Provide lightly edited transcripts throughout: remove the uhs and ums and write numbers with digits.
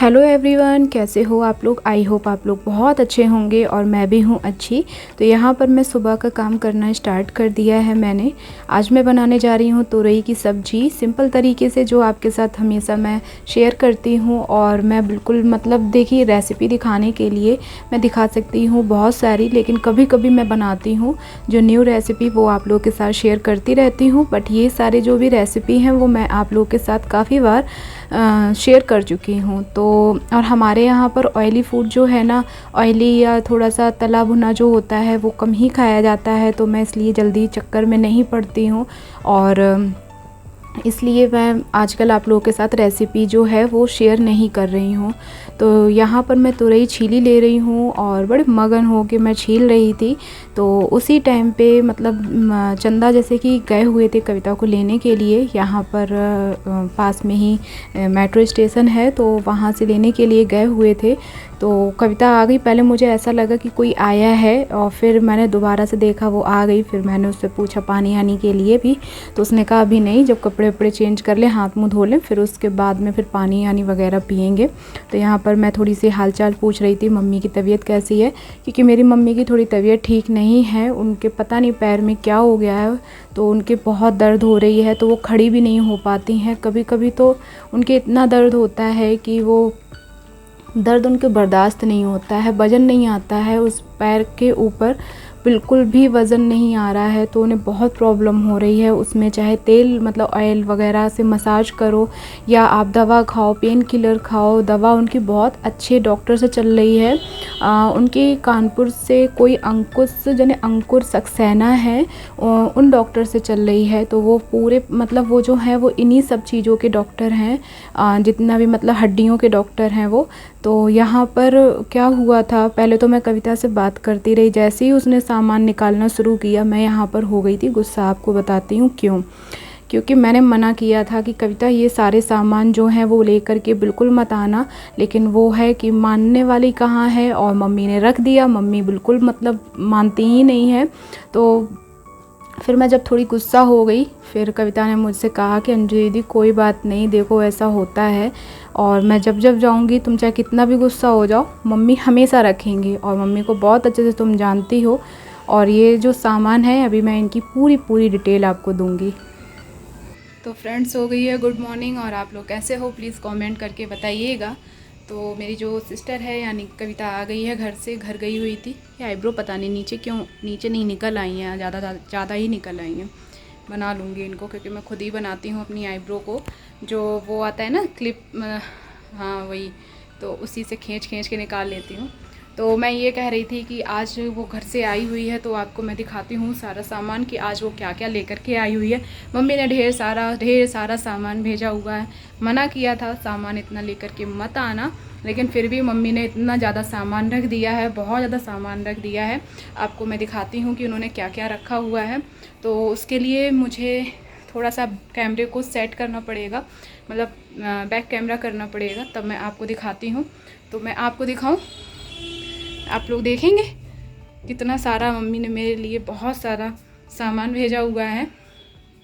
Hello everyone, कैसे हो आप लोग। आई होप आप लोग बहुत अच्छे होंगे और मैं भी हूँ अच्छी। तो यहाँ पर मैं सुबह का काम करना स्टार्ट कर दिया है मैंने। आज मैं बनाने जा रही हूँ तुरई की सब्ज़ी, सिंपल तरीके से जो आपके साथ हमेशा मैं शेयर करती हूँ। और मैं बिल्कुल देखिए रेसिपी दिखाने के लिए मैं दिखा सकती हूँ बहुत सारी, लेकिन कभी कभी मैं बनाती हूँ जो न्यू रेसिपी वो आप लोगों के साथ शेयर करती रहती हूँ। बट ये सारे जो भी रेसिपी हैं वो मैं आप लोगों के साथ काफ़ी बार शेयर कर चुकी हूँ। तो और हमारे यहाँ पर ऑयली फूड जो है ना, ऑयली या थोड़ा सा तला भुना जो होता है वो कम ही खाया जाता है। तो मैं इसलिए जल्दी चक्कर में नहीं पड़ती हूँ और इसलिए मैं आजकल आप लोगों के साथ रेसिपी जो है वो शेयर नहीं कर रही हूँ। तो यहाँ पर मैं तुरई छीली ले रही हूँ और बड़े मगन हो के मैं छील रही थी। तो उसी टाइम पे चंदा जैसे कि गए हुए थे कविता को लेने के लिए। यहाँ पर पास में ही मेट्रो स्टेशन है, तो वहाँ से लेने के लिए गए हुए थे। तो कविता आ गई। पहले मुझे ऐसा लगा कि कोई आया है और फिर मैंने दोबारा से देखा वो आ गई। फिर मैंने उससे पूछा पानी आने के लिए भी, तो उसने कहा अभी नहीं, जब कपड़े वपड़े चेंज कर लें, हाथ मुंह धो लें, फिर उसके बाद में फिर पानी आनी वगैरह पियेंगे। तो यहाँ पर मैं थोड़ी सी हालचाल पूछ रही थी, मम्मी की तबीयत कैसी है, क्योंकि मेरी मम्मी की थोड़ी तबीयत ठीक नहीं है। उनके पता नहीं पैर में क्या हो गया है, तो उनके बहुत दर्द हो रही है, तो वो खड़ी भी नहीं हो पाती हैं। कभी कभी तो उनके इतना दर्द होता है कि वो दर्द उनके बर्दाश्त नहीं होता है, वज़न नहीं आता है उस पैर के ऊपर, बिल्कुल भी वज़न नहीं आ रहा है। तो उन्हें बहुत प्रॉब्लम हो रही है उसमें, चाहे तेल ऑयल वगैरह से मसाज करो या आप दवा खाओ, पेन किलर खाओ। दवा उनकी बहुत अच्छे डॉक्टर से चल रही है। उनके कानपुर से कोई अंकुर सक्सेना है, उन डॉक्टर से चल रही है। तो वो पूरे वो जो है वो इन्हीं सब चीज़ों के डॉक्टर हैं, जितना भी हड्डियों के डॉक्टर हैं वो। तो यहाँ पर क्या हुआ था, पहले तो मैं कविता से बात करती रही, जैसे ही उसने सामान निकालना शुरू किया मैं यहाँ पर हो गई थी गुस्सा। आपको बताती हूँ क्यों। क्योंकि मैंने मना किया था कि कविता ये सारे सामान जो हैं वो लेकर के बिल्कुल मत आना, लेकिन वो है कि मानने वाली कहाँ है, और मम्मी ने रख दिया। मम्मी बिल्कुल मानती ही नहीं है। तो फिर मैं जब थोड़ी गुस्सा हो गई, फिर कविता ने मुझसे कहा कि अंजू दीदी कोई बात नहीं, देखो ऐसा होता है, और मैं जब जब जाऊंगी तुम चाहे कितना भी गुस्सा हो जाओ, मम्मी हमेशा रखेंगी, और मम्मी को बहुत अच्छे से तुम जानती हो। और ये जो सामान है अभी मैं इनकी पूरी डिटेल आपको दूंगी। तो फ्रेंड्स, हो गई है गुड मॉर्निंग, और आप लोग कैसे हो प्लीज़ कमेंट करके बताइएगा। तो मेरी जो सिस्टर है यानी कविता आ गई है घर से, घर गई हुई थी। ये आईब्रो पता नहीं नीचे नहीं निकल आई हैं, ज़्यादा ही निकल आई हैं। बना लूँगी इनको, क्योंकि मैं खुद ही बनाती हूँ अपनी आईब्रो को, जो वो आता है ना क्लिप, हाँ वही, तो उसी से खींच के निकाल लेती हूँ। तो मैं ये कह रही थी कि आज वो घर से आई हुई है, तो आपको मैं दिखाती हूँ सारा सामान कि आज वो क्या क्या लेकर के आई हुई है। मम्मी ने ढेर सारा सामान भेजा हुआ है। मना किया था सामान इतना लेकर के मत आना, लेकिन फिर भी मम्मी ने इतना ज़्यादा सामान रख दिया है, बहुत ज़्यादा सामान रख दिया है। आपको मैं दिखाती हूँ कि उन्होंने क्या क्या रखा हुआ है। तो उसके लिए मुझे थोड़ा सा कैमरे को सेट करना पड़ेगा, बैक कैमरा करना पड़ेगा, तब मैं आपको दिखाती हूँ। तो मैं आपको दिखाऊँ, आप लोग देखेंगे कितना सारा मम्मी ने मेरे लिए बहुत सारा सामान भेजा हुआ है।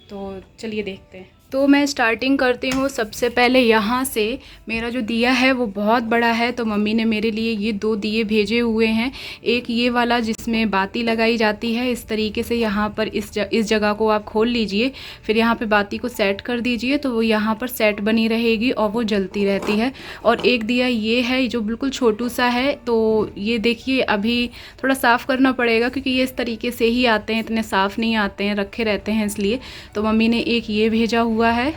तो चलिए देखते हैं। तो मैं स्टार्टिंग करती हूँ सबसे पहले यहाँ से। मेरा जो दिया है वो बहुत बड़ा है, तो मम्मी ने मेरे लिए ये 2 दिए भेजे हुए हैं। एक ये वाला जिसमें बाती लगाई जाती है, इस तरीके से यहाँ पर इस जगह को आप खोल लीजिए, फिर यहाँ पे बाती को सेट कर दीजिए, तो वो यहाँ पर सेट बनी रहेगी और वो जलती रहती है। और एक दिया ये है जो बिल्कुल छोटू सा है, तो ये देखिए अभी थोड़ा साफ़ करना पड़ेगा, क्योंकि ये इस तरीके से ही आते हैं, इतने साफ़ नहीं आते हैं, रखे रहते हैं इसलिए। तो मम्मी ने एक ये भेजा हुआ है,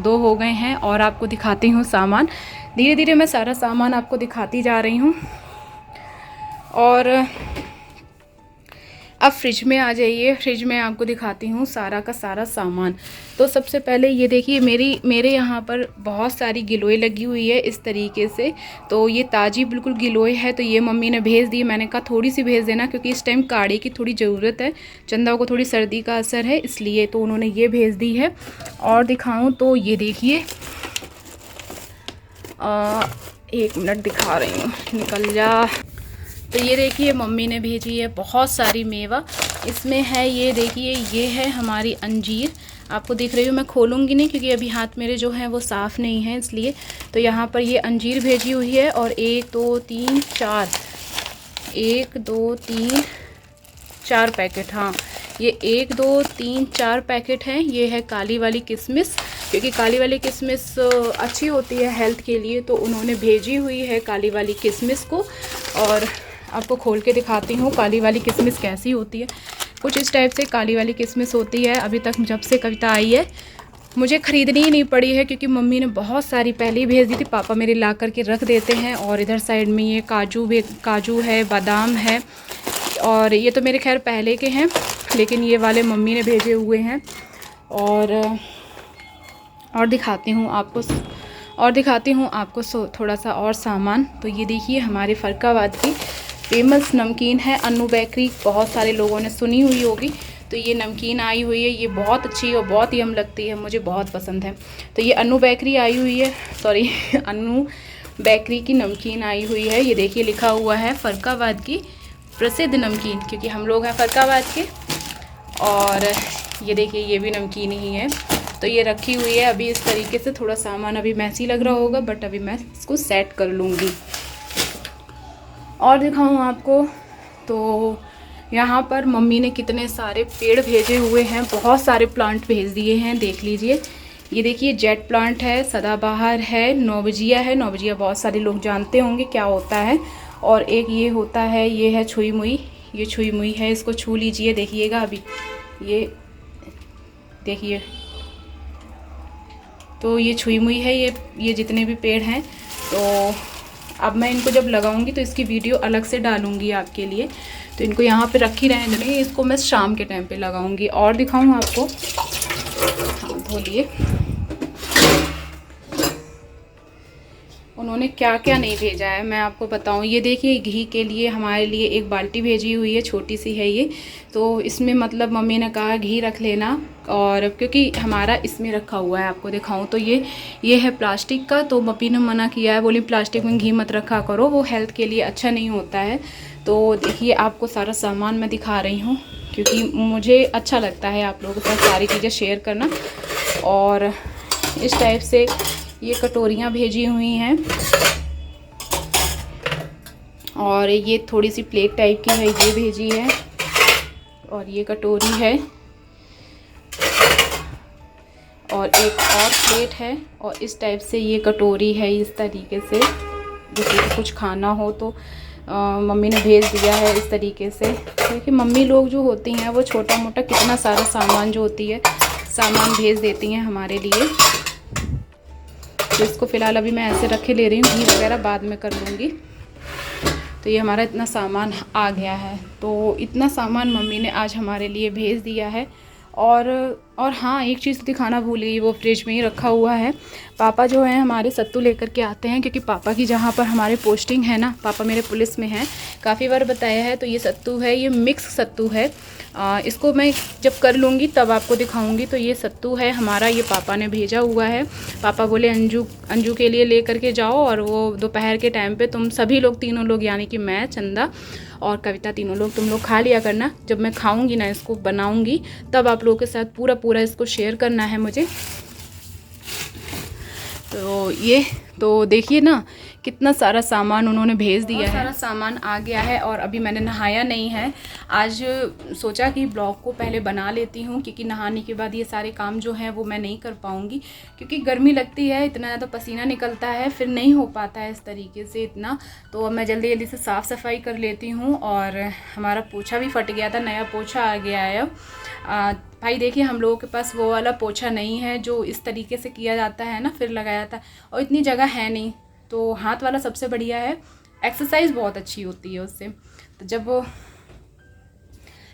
2 हो गए हैं। और आपको दिखाती हूँ सामान, धीरे धीरे मैं सारा सामान आपको दिखाती जा रही हूँ। और अब फ्रिज में आ जाइए, फ्रिज में आपको दिखाती हूँ सारा का सारा सामान। तो सबसे पहले ये देखिए, मेरे यहाँ पर बहुत सारी गिलोय लगी हुई है इस तरीके से। तो ये ताज़ी बिल्कुल गिलोय है, तो ये मम्मी ने भेज दी। मैंने कहा थोड़ी सी भेज देना, क्योंकि इस टाइम काढ़े की थोड़ी ज़रूरत है, चंदा को थोड़ी सर्दी का असर है इसलिए, तो उन्होंने ये भेज दी है। और दिखाऊँ तो ये देखिए, 1 मिनट दिखा रही हूँ, निकल जा। तो ये देखिए मम्मी ने भेजी है बहुत सारी मेवा। इसमें है, ये देखिए, ये है हमारी अंजीर। आपको दिख रही हूँ, मैं खोलूँगी नहीं क्योंकि अभी हाथ मेरे जो हैं वो साफ़ नहीं हैं इसलिए। तो यहाँ पर ये अंजीर भेजी हुई है और 1 2 3 4 1 2 3 4 पैकेट, हाँ ये 1 2 3 4 पैकेट हैं। ये है काली वाली किशमिश, क्योंकि काली वाली किशमिश अच्छी होती है हेल्थ के लिए, तो उन्होंने भेजी हुई है काली वाली किशमिश को। और आपको खोल के दिखाती हूँ काली वाली किशमिश कैसी होती है। कुछ इस टाइप से काली वाली किशमिश होती है। अभी तक जब से कविता आई है मुझे ख़रीदनी ही नहीं पड़ी है, क्योंकि मम्मी ने बहुत सारी पहले ही भेज दी थी, पापा मेरे ला कर के रख देते हैं। और इधर साइड में ये काजू है, बादाम है, और ये तो मेरे खैर पहले के हैं, लेकिन ये वाले मम्मी ने भेजे हुए हैं। और दिखाती हूँ आपको थोड़ा सा और सामान। तो ये देखिए हमारे फ़रक्काबाद की फेमस नमकीन है अन्नू बेकरी, बहुत सारे लोगों ने सुनी हुई होगी। तो ये नमकीन आई हुई है, ये बहुत अच्छी और बहुत यम लगती है, मुझे बहुत पसंद है। तो ये अन्नू बेकरी आई हुई है, सॉरी अन्नू बेकरी की नमकीन आई हुई है। ये देखिए लिखा हुआ है फ़रक्काबाद की प्रसिद्ध नमकीन, क्योंकि हम लोग हैं फ़रक्काबाद के। और ये देखिए ये भी नमकीन ही है। तो ये रखी हुई है अभी इस तरीके से। थोड़ा सामान अभी मैसी लग रहा होगा, बट अभी मैं इसको सेट कर लूँगी। और दिखाऊँ आपको, तो यहाँ पर मम्मी ने कितने सारे पेड़ भेजे हुए हैं, बहुत सारे प्लांट भेज दिए हैं, देख लीजिए। ये देखिए जेट प्लांट है, सदाबहार है, नौबजिया है। नौबजिया बहुत सारे लोग जानते होंगे क्या होता है। और एक ये होता है, ये है छुई मुई, ये छुई मुई है, इसको छू लीजिए, देखिएगा अभी ये देखिए। तो ये छुई मुई है, ये जितने भी पेड़ हैं। तो अब मैं इनको जब लगाऊंगी तो इसकी वीडियो अलग से डालूंगी आपके लिए। तो इनको यहाँ पे रखी रहने देंगे, इसको मैं शाम के टाइम पे लगाऊंगी। और दिखाऊं आपको, हाँ धोलिए, उन्होंने क्या क्या नहीं भेजा है मैं आपको बताऊं। ये देखिए घी के लिए हमारे लिए एक बाल्टी भेजी हुई है, छोटी सी है ये। तो इसमें मतलब मम्मी ने कहा घी रख लेना, और क्योंकि हमारा इसमें रखा हुआ है, आपको दिखाऊं तो ये है प्लास्टिक का। तो मम्मी ने मना किया है, बोली प्लास्टिक में घी मत रखा करो, वो हेल्थ के लिए अच्छा नहीं होता है। तो देखिए आपको सारा सामान मैं दिखा रही हूँ, क्योंकि मुझे अच्छा लगता है आप लोगों के साथ सारी चीज़ें शेयर करना। और इस टाइप से ये कटोरियाँ भेजी हुई हैं, और ये थोड़ी सी प्लेट टाइप की है, ये भेजी है। और ये कटोरी है, और एक और प्लेट है। और इस टाइप से ये कटोरी है, इस तरीके से जैसे कि कुछ खाना हो तो मम्मी ने भेज दिया है इस तरीके से। क्योंकि मम्मी लोग जो होती हैं वो छोटा मोटा कितना सारा सामान जो होती है सामान भेज देती हैं हमारे लिए। तो इसको फ़िलहाल अभी मैं ऐसे रखे ले रही हूँ, घी वगैरह बाद में कर लूँगी। तो ये हमारा इतना सामान आ गया है। तो इतना सामान मम्मी ने आज हमारे लिए भेज दिया है। और हाँ, एक चीज़ दिखाना भूल गई, वो फ्रिज में ही रखा हुआ है। पापा जो हैं हमारे सत्तू लेकर के आते हैं, क्योंकि पापा की जहाँ पर हमारे पोस्टिंग है ना, पापा मेरे पुलिस में हैं, काफ़ी बार बताया है। तो ये सत्तू है, ये मिक्स सत्तू है। इसको मैं जब कर लूँगी तब आपको दिखाऊंगी। तो ये सत्तू है हमारा, ये पापा ने भेजा हुआ है। पापा बोले अंजू के लिए ले करके जाओ, और वो दोपहर के टाइम पे तुम सभी लोग, तीनों लोग, यानी कि मैं, चंदा और कविता, तीनों लोग तुम लोग खा लिया करना। जब मैं खाऊंगी ना, इसको बनाऊंगी, तब आप लोगों के साथ पूरा इसको शेयर करना है मुझे। तो ये तो देखिए ना कितना सारा सामान उन्होंने भेज दिया है, सारा सामान आ गया है। और अभी मैंने नहाया नहीं है, आज सोचा कि ब्लॉग को पहले बना लेती हूँ, क्योंकि नहाने के बाद ये सारे काम जो हैं वो मैं नहीं कर पाऊँगी, क्योंकि गर्मी लगती है, इतना ज़्यादा पसीना निकलता है, फिर नहीं हो पाता है इस तरीके से इतना। तो अब मैं जल्दी जल्दी से साफ़ सफाई कर लेती हूँ। और हमारा पोछा भी फट गया था, नया पोछा आ गया है अब। भाई देखिए हम लोगों के पास वो वाला पोछा नहीं है जो इस तरीके से किया जाता है ना, फिर लगाया था, और इतनी जगह है नहीं। तो हाथ वाला सबसे बढ़िया है, एक्सरसाइज बहुत अच्छी होती है उससे। तो जब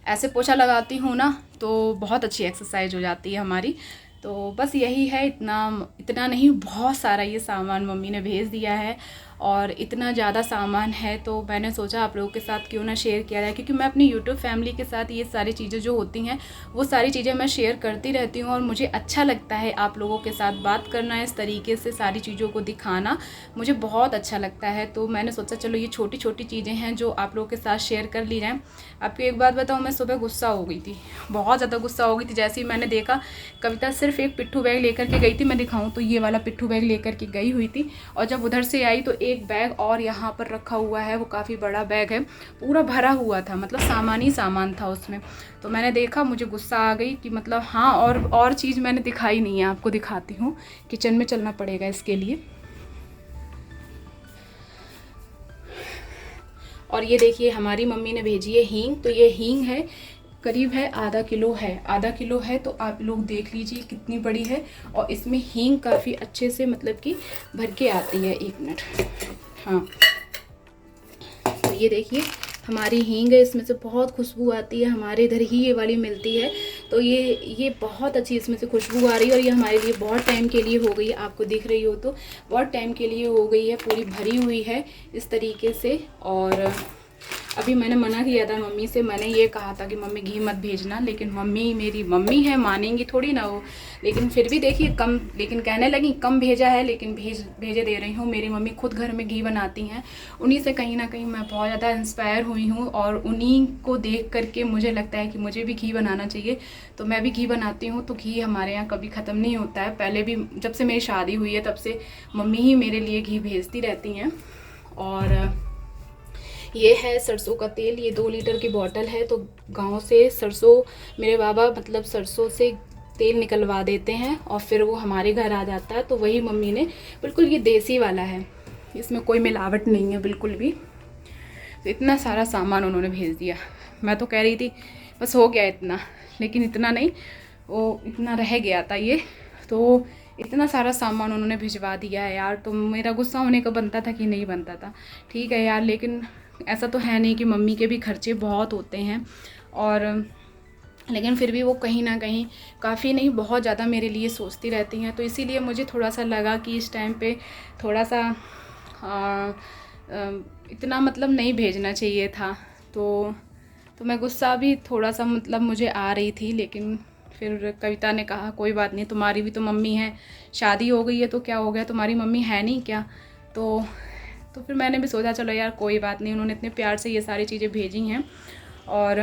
ऐसे पोछा लगाती हूँ ना तो बहुत अच्छी एक्सरसाइज हो जाती है हमारी। तो बस यही है, इतना नहीं, बहुत सारा ये सामान मम्मी ने भेज दिया है। और इतना ज़्यादा सामान है, तो मैंने सोचा आप लोगों के साथ क्यों ना शेयर किया जाए, क्योंकि मैं अपनी यूट्यूब फैमिली के साथ ये सारी चीज़ें जो होती हैं वो सारी चीज़ें मैं शेयर करती रहती हूँ, और मुझे अच्छा लगता है आप लोगों के साथ बात करना, इस तरीके से सारी चीज़ों को दिखाना मुझे बहुत अच्छा लगता है। तो मैंने सोचा चलो ये छोटी छोटी चीज़ें हैं जो आप लोगों के साथ शेयर कर ली जाएँ। आपको एक बात बताऊँ, मैं सुबह गुस्सा हो गई थी, बहुत ज़्यादा गुस्सा हो गई थी। जैसे ही मैंने देखा कविता सिर्फ एक पिट्ठू बैग लेकर के गई थी, मैं दिखाऊं तो ये वाला पिट्ठू बैग लेकर के गई हुई थी, और जब उधर से आई तो एक बैग और यहाँ पर रखा हुआ है, वो काफ़ी बड़ा बैग है, पूरा भरा हुआ था, मतलब सामान ही सामान था उसमें। तो मैंने देखा, मुझे गुस्सा आ गई कि मतलब हाँ, और चीज़ मैंने दिखाई नहीं है, आपको दिखाती हूँ। किचन में चलना पड़ेगा इसके लिए। और ये देखिए हमारी मम्मी ने भेजी है हींग, तो ये हींग है, करीब है आधा किलो है, तो आप लोग देख लीजिए कितनी बड़ी है। और इसमें हींग काफ़ी अच्छे से मतलब कि भर के आती है। 1 मिनट, हाँ, तो ये देखिए हमारी हींग है, इसमें से बहुत खुशबू आती है, हमारे इधर ही ये वाली मिलती है। तो ये बहुत अच्छी इसमें से खुशबू आ रही है, और ये हमारे लिए बहुत टाइम के लिए हो गई है, आपको दिख रही हो तो बहुत टाइम के लिए हो गई है, पूरी भरी हुई है इस तरीके से। और अभी मैंने मना किया था मम्मी से, मैंने ये कहा था कि मम्मी घी मत भेजना, लेकिन मम्मी मेरी मम्मी है, मानेंगी थोड़ी ना वो। लेकिन फिर भी देखिए कम, लेकिन कहने लगी कम भेजा है, लेकिन भेजे दे रही हूँ। मेरी मम्मी खुद घर में घी बनाती हैं, उन्हीं से कहीं ना कहीं मैं बहुत ज़्यादा इंस्पायर हुई हूँ, और उन्हीं को देख करके मुझे लगता है कि मुझे भी घी बनाना चाहिए। तो मैं भी घी बनाती हूँ। तो घी हमारे यहाँ कभी ख़त्म नहीं होता है, पहले भी जब से मेरी शादी हुई है तब से मम्मी ही मेरे लिए घी भेजती रहती हैं। और ये है सरसों का तेल, ये 2 लीटर की बोतल है। तो गांव से सरसों, मेरे बाबा मतलब सरसों से तेल निकलवा देते हैं, और फिर वो हमारे घर आ जाता है। तो वही मम्मी ने, बिल्कुल ये देसी वाला है, इसमें कोई मिलावट नहीं है बिल्कुल भी। तो इतना सारा सामान उन्होंने भेज दिया। मैं तो कह रही थी बस हो गया इतना, लेकिन इतना नहीं, वो इतना रह गया था ये। तो इतना सारा सामान उन्होंने भिजवा दिया है यार। तो मेरा गुस्सा होने का बनता था कि नहीं बनता था, ठीक है यार, लेकिन ऐसा तो है नहीं कि मम्मी के भी खर्चे बहुत होते हैं, और लेकिन फिर भी वो कहीं ना कहीं काफ़ी नहीं, बहुत ज़्यादा मेरे लिए सोचती रहती हैं। तो इसीलिए मुझे थोड़ा सा लगा कि इस टाइम पे थोड़ा सा इतना मतलब नहीं भेजना चाहिए था। तो मैं गुस्सा भी थोड़ा सा मतलब मुझे आ रही थी, लेकिन फिर कविता ने कहा कोई बात नहीं, तुम्हारी भी तो मम्मी है, शादी हो गई है तो क्या हो गया, तुम्हारी मम्मी है नहीं क्या। तो फिर मैंने भी सोचा चलो यार कोई बात नहीं, उन्होंने इतने प्यार से ये सारी चीज़ें भेजी हैं, और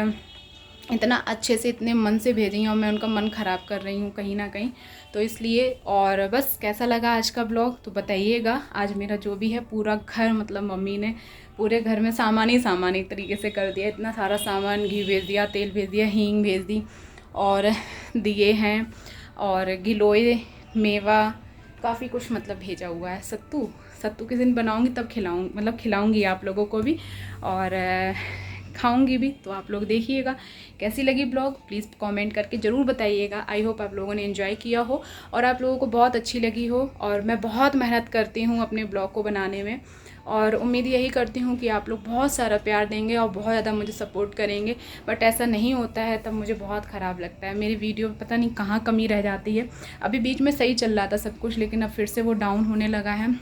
इतना अच्छे से इतने मन से भेजी हैं, और मैं उनका मन ख़राब कर रही हूँ कहीं ना कहीं। तो इसलिए, और बस कैसा लगा आज का ब्लॉग तो बताइएगा। आज मेरा जो भी है पूरा घर, मतलब मम्मी ने पूरे घर में सामान ही सामान एक तरीके से कर दिया। इतना सारा सामान, घी भेज दिया, तेल भेज दिया, हींग भेज दी, और दिए हैं, और गिलोय, मेवा, काफ़ी कुछ मतलब भेजा हुआ है। सत्तू किस दिन बनाऊंगी तब खिलाऊंगी आप लोगों को भी, और खाऊंगी भी। तो आप लोग देखिएगा कैसी लगी ब्लॉग, प्लीज़ कमेंट करके ज़रूर बताइएगा। आई होप आप लोगों ने एंजॉय किया हो, और आप लोगों को बहुत अच्छी लगी हो। और मैं बहुत मेहनत करती हूँ अपने ब्लॉग को बनाने में, और उम्मीद यही करती हूँ कि आप लोग बहुत सारा प्यार देंगे और बहुत ज़्यादा मुझे सपोर्ट करेंगे। बट ऐसा नहीं होता है, तब मुझे बहुत ख़राब लगता है। मेरी वीडियो पता नहीं कहाँ कमी रह जाती है। अभी बीच में सही चल रहा था सब कुछ, लेकिन अब फिर से वो डाउन होने लगा है।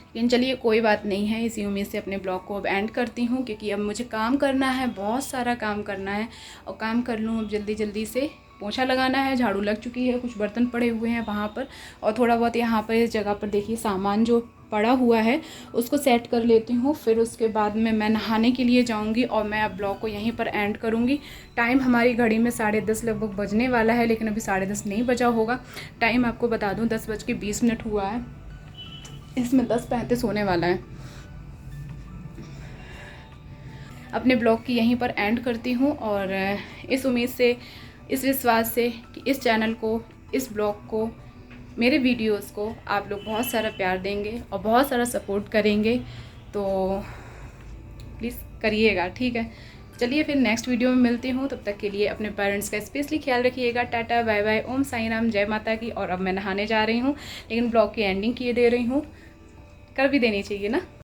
लेकिन चलिए कोई बात नहीं है, इसी उम्मीद से अपने ब्लॉग को अब एंड करती हूँ, क्योंकि अब मुझे काम करना है, बहुत सारा काम करना है, और काम कर लूँ अब जल्दी से। पोछा लगाना है, झाड़ू लग चुकी है, कुछ बर्तन पड़े हुए हैं वहाँ पर, और थोड़ा बहुत यहाँ पर इस जगह पर देखिए सामान जो पड़ा हुआ है उसको सेट कर लेती हूँ। फिर उसके बाद में मैं नहाने के लिए जाऊँगी, और मैं अब ब्लॉग को यहीं पर एंड करूँगी। टाइम हमारी घड़ी में 10:30 लगभग बजने वाला है, लेकिन अभी 10:30 नहीं बजा होगा। टाइम आपको बता दूँ 10:20 हुआ है, इसमें 10:35 होने वाला है। अपने ब्लॉग की यहीं पर एंड करती हूँ, और इस उम्मीद से, इस विश्वास से कि इस चैनल को, इस ब्लॉग को, मेरे वीडियोस को आप लोग बहुत सारा प्यार देंगे और बहुत सारा सपोर्ट करेंगे। तो प्लीज़ करिएगा, ठीक है। चलिए फिर नेक्स्ट वीडियो में मिलती हूँ, तब तक के लिए अपने पेरेंट्स का स्पेशली ख्याल रखिएगा। टाटा बाय बाय, ओम साई राम, जय माता की। और अब मैं नहाने जा रही हूँ, लेकिन ब्लॉग की एंडिंग किए दे रही हूँ, कर भी देनी चाहिए ना।